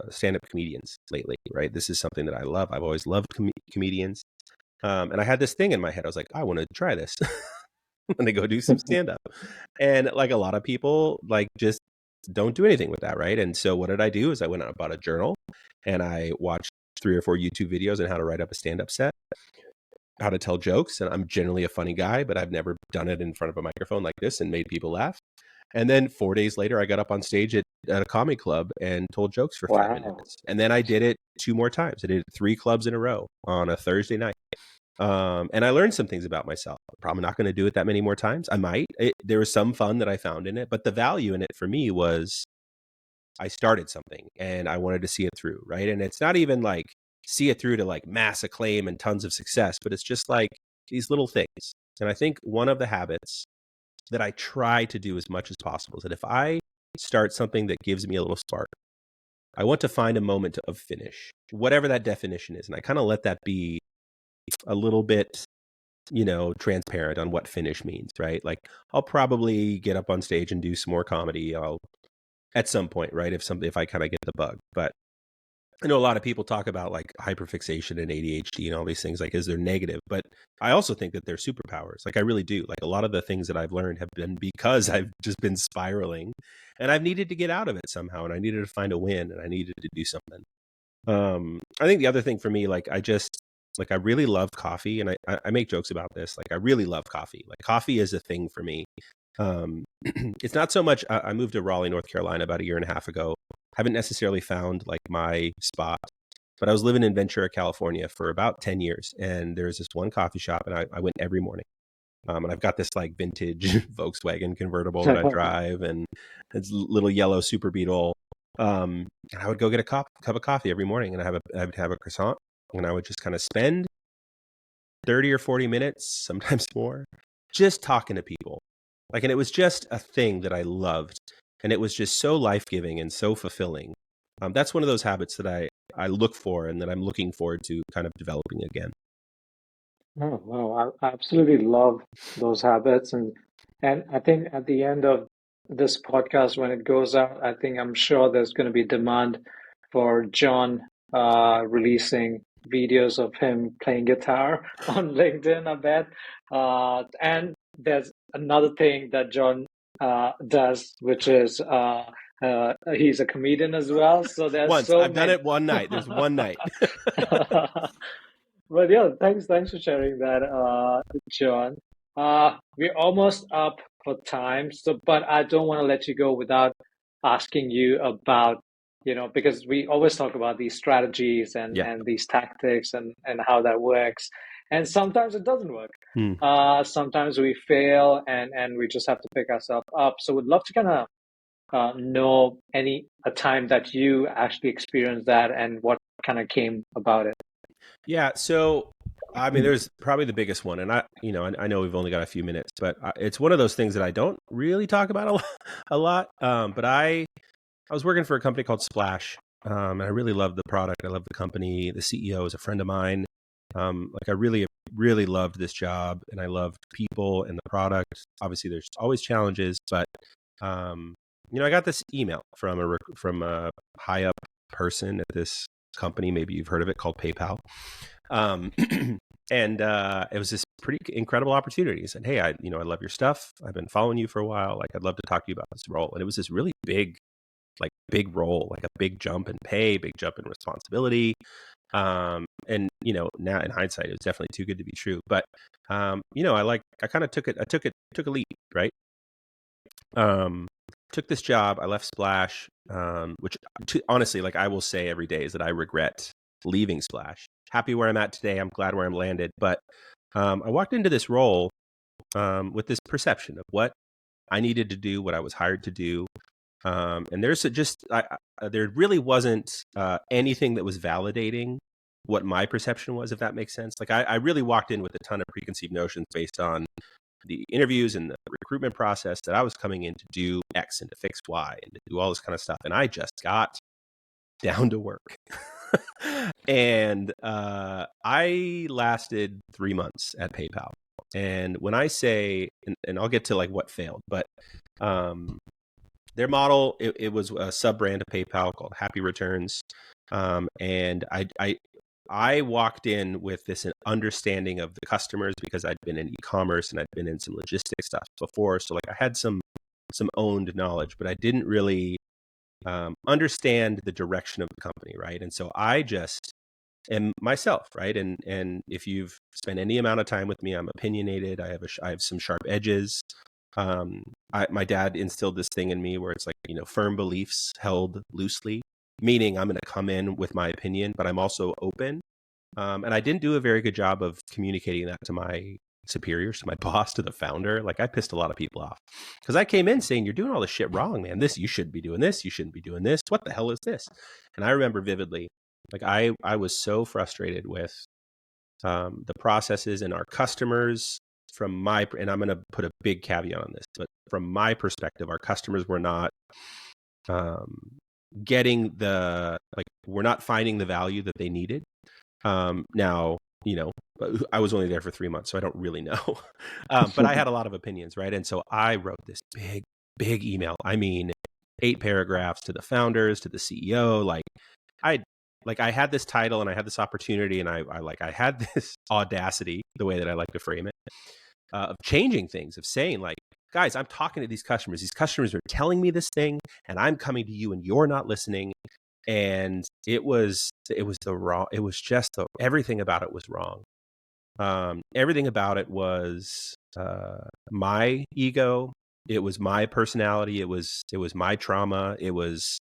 stand-up comedians lately, right? This is something that I love. I've always loved comedians. And I had this thing in my head. I was like, I want to try this. I'm going to go do some stand up. And like a lot of people, like just don't do anything with that. Right. And so what did I do is I went out and bought a journal and I watched 3 or 4 YouTube videos on how to write up a stand up set, how to tell jokes. And I'm generally a funny guy, but I've never done it in front of a microphone like this and made people laugh. And then 4 days later, I got up on stage at a comedy club and told jokes for 5 minutes. And then I did it 2 more times. I did it 3 clubs in a row on a Thursday night. And I learned some things about myself. I'm probably not going to do it that many more times. I might. There was some fun that I found in it, but the value in it for me was I started something and I wanted to see it through, right? And it's not even like see it through to like mass acclaim and tons of success, but it's just like these little things. And I think one of the habits that I try to do as much as possible is that if I start something that gives me a little spark, I want to find a moment of finish, whatever that definition is. And I kind of let that be a little bit, transparent on what finish means, right? Like I'll probably get up on stage and do some more comedy. At some point, right? If I kind of get the bug. But I know a lot of people talk about like hyperfixation and ADHD and all these things, like, is there negative? But I also think that they're superpowers. Like I really do. Like a lot of the things that I've learned have been because I've just been spiraling and I've needed to get out of it somehow. And I needed to find a win and I needed to do something. I think the other thing for me, I really love coffee, and I make jokes about this. Like I really love coffee. Like coffee is a thing for me. It's not so much. I moved to Raleigh, North Carolina about 1.5 years ago. Haven't necessarily found like my spot, but I was living in Ventura, California for about 10 years. And there's this one coffee shop and I went every morning. And I've got this like vintage Volkswagen convertible that I drive and it's little yellow Super Beetle. And I would go get a cup of coffee every morning and I would have a croissant and I would just kind of spend 30 or 40 minutes, sometimes more, just talking to people. Like, and it was just a thing that I loved. And it was just so life-giving and so fulfilling. That's one of those habits that I look for and that I'm looking forward to kind of developing again. Oh, wow. I absolutely love those habits. And I think at the end of this podcast, when it goes out, I'm sure there's going to be demand for Jon releasing videos of him playing guitar on LinkedIn, I bet. And there's another thing that Jon does, which is he's a comedian as well. So there's Once. so I've done many. it one night. There's one night. But yeah, thanks for sharing that, Jon. We're almost up for time, so but I don't want to let you go without asking you about, because we always talk about these strategies and Yeah. and these tactics and how that works, and sometimes it doesn't work. Sometimes we fail and we just have to pick ourselves up. So we'd love to kind of know a time that you actually experienced that and what kind of came about it. Yeah. So, I mean, there's probably the biggest one. And I know we've only got a few minutes, but it's one of those things that I don't really talk about a lot. But I was working for a company called Splash. And I really loved the product. I love the company. The CEO is a friend of mine. Like I really, really loved this job, and I loved people and the product. Obviously, there's always challenges, but I got this email from a high up person at this company. Maybe you've heard of it, called PayPal. Um, and it was this pretty incredible opportunity. He said, "Hey, I love your stuff. I've been following you for a while. Like, I'd love to talk to you about this role." And it was this really big role, like a big jump in pay, big jump in responsibility. And now in hindsight, it was definitely too good to be true. But I kind of took a leap, right? Um, took this job. I left Splash, which honestly, like I will say every day, is that I regret leaving Splash. Happy where I'm at today. I'm glad where I'm landed. But I walked into this role with this perception of what I needed to do, what I was hired to do. And there really wasn't anything that was validating what my perception was, if that makes sense. Like I really walked in with a ton of preconceived notions based on the interviews and the recruitment process, that I was coming in to do X and to fix Y and to do all this kind of stuff. And I just got down to work. And I lasted 3 months at PayPal. And when I say, and I'll get to like what failed, but their model, it was a sub brand of PayPal called Happy Returns. And I walked in with this understanding of the customers, because I'd been in e-commerce and I'd been in some logistics stuff before. So like I had some owned knowledge, but I didn't really understand the direction of the company, right? And so I just am myself, right? And if you've spent any amount of time with me, I'm opinionated. I have some sharp edges. My dad instilled this thing in me where it's like, firm beliefs held loosely, meaning I'm going to come in with my opinion, but I'm also open. And I didn't do a very good job of communicating that to my superiors, to my boss, to the founder. Like I pissed a lot of people off because I came in saying, "You're doing all this shit wrong, man. You shouldn't be doing this. You shouldn't be doing this. What the hell is this?" And I remember vividly, like I was so frustrated with the processes and our customers. And I'm going to put a big caveat on this, but from my perspective, our customers were not getting we're not finding the value that they needed. Now, I was only there for 3 months, so I don't really know. But I had a lot of opinions, right? And so I wrote this big email. I mean, 8 paragraphs to the founders, to the CEO. I had this title and I had this opportunity, and I had this audacity, the way that I like to frame it, of changing things, of saying like, "Guys, I'm talking to these customers. These customers are telling me this thing, and I'm coming to you, and you're not listening." And it was everything about it was wrong. Everything about it was my ego. It was my personality. It was my trauma. It was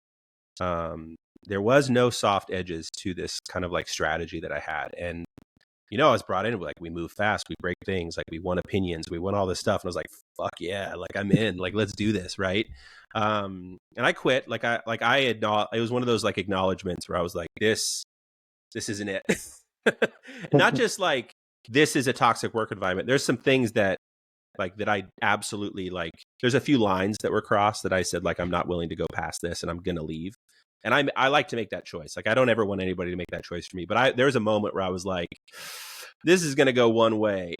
there was no soft edges to this kind of like strategy that I had. And I was brought in, like, we move fast, we break things, like we want opinions, we want all this stuff. And I was like, fuck yeah, like I'm in, like, let's do this. Right. And I quit. It was one of those like acknowledgements where I was like, this isn't it. Not just like, this is a toxic work environment. There's some things that I absolutely like. There's a few lines that were crossed that I said, like, I'm not willing to go past this and I'm going to leave. And I like to make that choice. Like, I don't ever want anybody to make that choice for me. But there was a moment where I was like, this is going to go one way.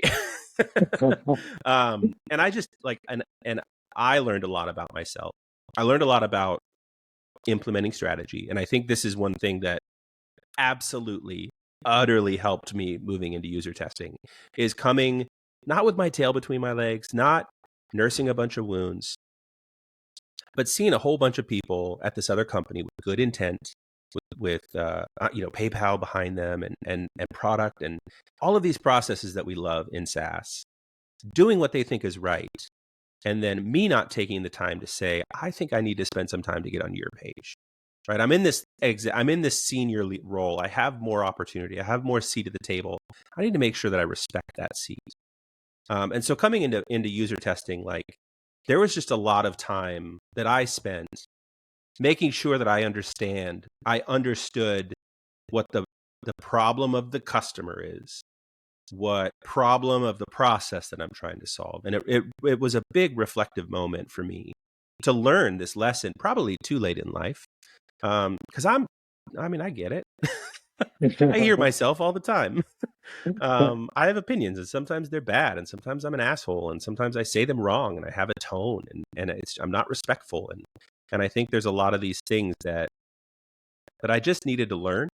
And I just like, and I learned a lot about myself. I learned a lot about implementing strategy. And I think this is one thing that absolutely, utterly helped me moving into user testing, is coming not with my tail between my legs, not nursing a bunch of wounds, but seeing a whole bunch of people at this other company with good intent, with PayPal behind them, and product and all of these processes that we love in SaaS, doing what they think is right, and then me not taking the time to say, I think I need to spend some time to get on your page. Right? I'm in this senior role. I have more opportunity. I have more seat at the table. I need to make sure that I respect that seat. And so coming into user testing, like, there was just a lot of time that I spent making sure that I understood what the problem of the customer is, what problem of the process that I'm trying to solve. And it was a big reflective moment for me to learn this lesson, probably too late in life. Because I get it. I hear myself all the time. I have opinions, and sometimes they're bad, and sometimes I'm an asshole, and sometimes I say them wrong, and I have a tone, and I'm not respectful, and I think there's a lot of these things that I just needed to learn.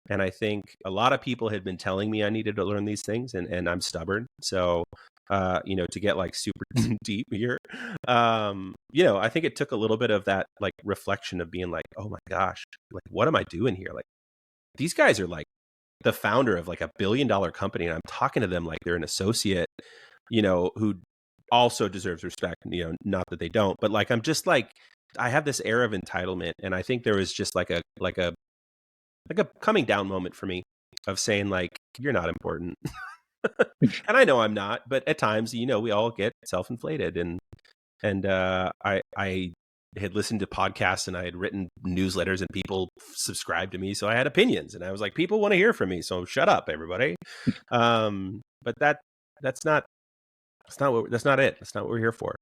And I think a lot of people had been telling me I needed to learn these things, and I'm stubborn. So, to get like super deep here, I think it took a little bit of that like reflection of being like, oh my gosh, like what am I doing here? Like these guys are like the founder of like $1 billion company, and I'm talking to them like they're an associate, who also deserves respect. Not that they don't, but like I'm just like I have this air of entitlement, and I think there was just like a coming down moment for me of saying like you're not important. And I know I'm not, but at times we all get self-inflated, and I had listened to podcasts, and I had written newsletters, and people subscribed to me, so I had opinions, and I was like, people want to hear from me, so shut up everybody. But that's not that's not it. That's not what we're here for.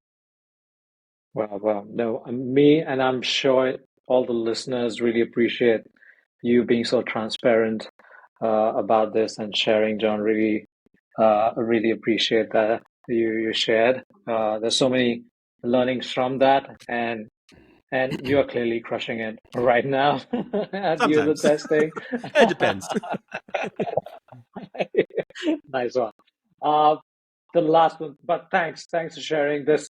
Well, no, me and I'm sure all the listeners really appreciate you being so transparent about this and sharing, John. Really appreciate that you shared. There's so many learnings from that, and you are clearly crushing it right now at user Sometimes testing. it depends. Nice one. Uh, the last one, but thanks for sharing this.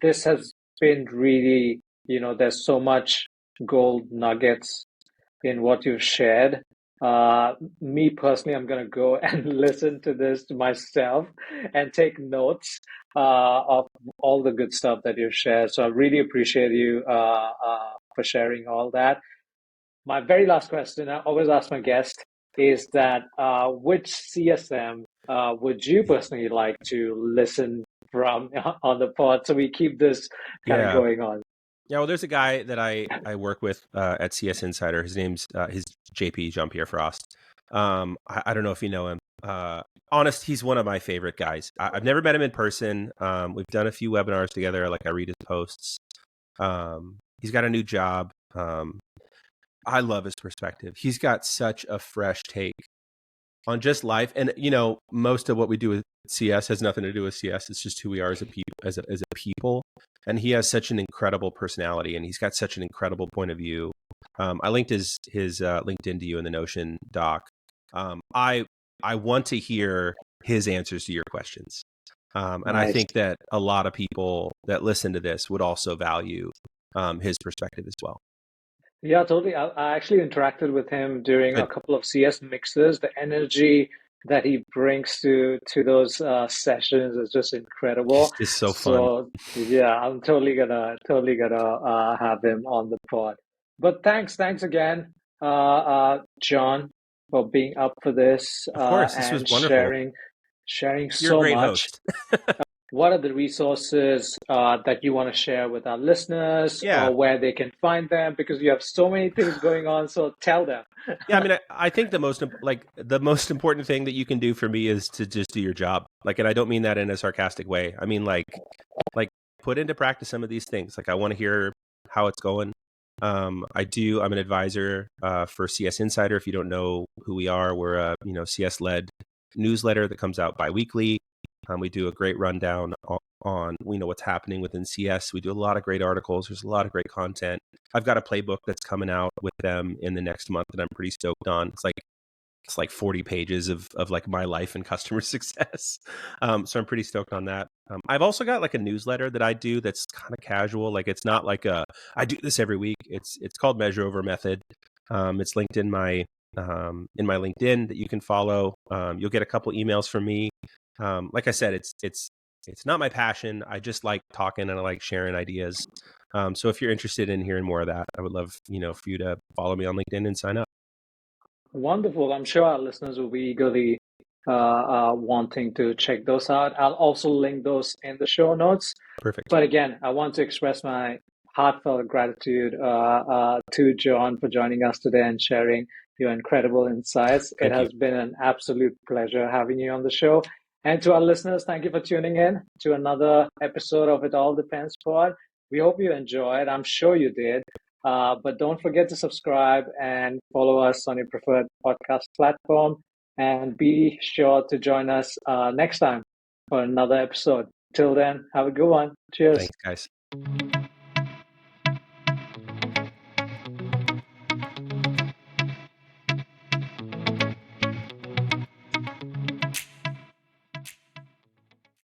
This has been really, there's so much gold nuggets in what you've shared. Me personally, I'm going to go and listen to this myself and take notes of all the good stuff that you've shared. So I really appreciate you for sharing all that. My very last question, I always ask my guest, is that which CSM would you personally like to listen from on the pod so we keep this kind of Yeah. going on? Yeah, well, there's a guy that I work with at CS Insider. His name's his JP Jean-Pierre Frost. I don't know if you know him. Honest, he's one of my favorite guys. I've never met him in person. We've done a few webinars together. Like I read his posts. He's got a new job. I love his perspective. He's got such a fresh take on just life, and most of what we do with CS has nothing to do with CS. It's just who we are as a people, as a people. And he has such an incredible personality, and he's got such an incredible point of view. I linked his LinkedIn to you in the Notion doc. I want to hear his answers to your questions, and I Nice. think that a lot of people that listen to this would also value his perspective as well. Yeah, totally. I actually interacted with him during a Good. couple of CS mixes. The energy that he brings to those sessions is just incredible. It's so fun. So yeah, I'm totally gonna have him on the pod. But thanks again, John, for being up for this Of course, this was and wonderful. sharing You're a so great much. host. What are the resources that you want to share with our listeners, Yeah. or where they can find them? Because you have so many things going on, so tell them. Yeah, I mean, I think the most important thing that you can do for me is to just do your job. Like, and I don't mean that in a sarcastic way. I mean like put into practice some of these things. Like, I want to hear how it's going. I'm an advisor for CS Insider. If you don't know who we are, we're a CS led newsletter that comes out biweekly. We do a great rundown on what's happening within CS. We do a lot of great articles. There's a lot of great content. I've got a playbook that's coming out with them in the next month that I'm pretty stoked on. It's like 40 pages of like my life and customer success. So I'm pretty stoked on that. I've also got like a newsletter that I do that's kind of casual. Like it's not like I do this every week. It's called Measure Over Method. It's linked in my LinkedIn that you can follow. You'll get a couple emails from me. Like I said, it's not my passion. I just like talking and I like sharing ideas. So if you're interested in hearing more of that, I would love, for you to follow me on LinkedIn and sign up. Wonderful. I'm sure our listeners will be eagerly wanting to check those out. I'll also link those in the show notes. Perfect. But again, I want to express my heartfelt gratitude to John for joining us today and sharing your incredible insights. It Thank you. has been an absolute pleasure having you on the show. And to our listeners, thank you for tuning in to another episode of It All Depends Pod. We hope you enjoyed. I'm sure you did. But don't forget to subscribe and follow us on your preferred podcast platform. And be sure to join us next time for another episode. Till then, have a good one. Cheers. Thanks, guys.